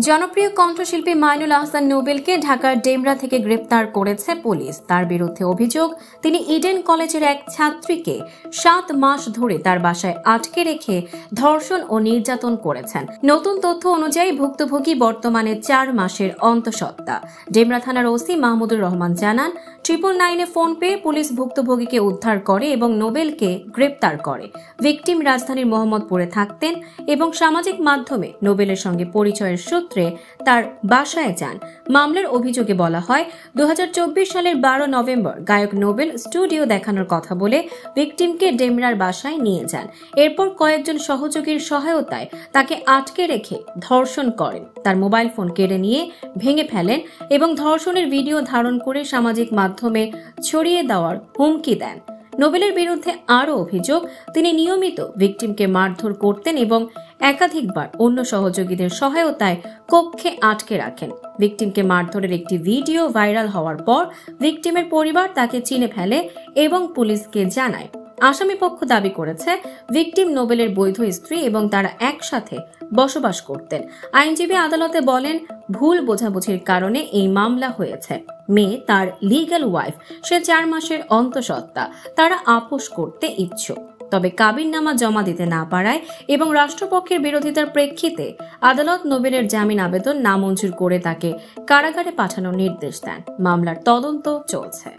জনপ্রিয় কণ্ঠশিল্পী মাইনুল আহসান নোবেলকে ঢাকার ডেমরা থেকে গ্রেপ্তার করেছে পুলিশ। তার বিরুদ্ধে অভিযোগ, তিনি ইডেন কলেজের এক ছাত্রীকে 7 মাস ধরে তার বাসায় আটকে রেখে ধর্ষণ ও নির্যাতন করেছেন। নতুন তথ্য অনুযায়ী ভুক্তভোগী বর্তমানে 4 মাসের অন্তঃসত্ত্বা। ডেমরা থানার ওসি মাহমুদুর রহমান জানান, 999-এ ফোন পেয়ে পুলিশ ভুক্তভোগীকে উদ্ধার করে এবং নোবেলকে গ্রেপ্তার করে। ভিকটিম রাজধানীর মোহাম্মদপুরে থাকতেন এবং সামাজিক মাধ্যমে নোবেলের সঙ্গে পরিচয়ের সূত্রে তার বাসায় যান। মামলার অভিযোগে বলা হয়, 2024 সালের 12 নভেম্বর গায়ক নোবেল স্টুডিও দেখানোর কথা বলে ভিকটিমকে ডেমরার বাসায় নিয়ে যান। এরপর কয়েকজন সহযোগীর সহায়তায় তাকে আটকে রেখে ধর্ষণ করেন। তার মোবাইল ফোন কেড়ে নিয়ে ভেঙে ফেলেন এবং ধর্ষণের ভিডিও ধারণ করে সামাজিক মাধ্যমে ছড়িয়ে দেওয়ার হুমকি দেন। নোবেলের বিরুদ্ধে আরও অভিযোগ, তিনি নিয়মিত ভিকটিমকে মারধর করতেন এবং একাধিকবার অন্য সহযোগীদের সহায়তায় কক্ষে আটকে রাখেন। ভিকটিমকে মারধরের একটি ভিডিও ভাইরাল হওয়ার পর ভিকটিমের পরিবার তাকে চিনে ফেলে এবং পুলিশকে জানায়। আসামি পক্ষ দাবি করেছে, ভিকটিম নোবেলের বৈধ স্ত্রী এবং তারা একসাথে বসবাস করতেন। আইনজীবী আদালতে বলেন, ভুল বোঝাবুঝির কারণে এই মামলা হয়েছে। মেয়ে তার লিগ্যাল ওয়াইফ, সে 4 মাসের অন্তঃসত্ত্বা। তারা আপোষ করতে ইচ্ছুক, তবে কাবিননামা জমা দিতে না পারায় এবং রাষ্ট্রপক্ষের বিরোধিতার প্রেক্ষিতে আদালত নোবেলের জামিন আবেদন নামঞ্জুর করে তাকে কারাগারে পাঠানোর নির্দেশ দেন। মামলার তদন্ত চলছে।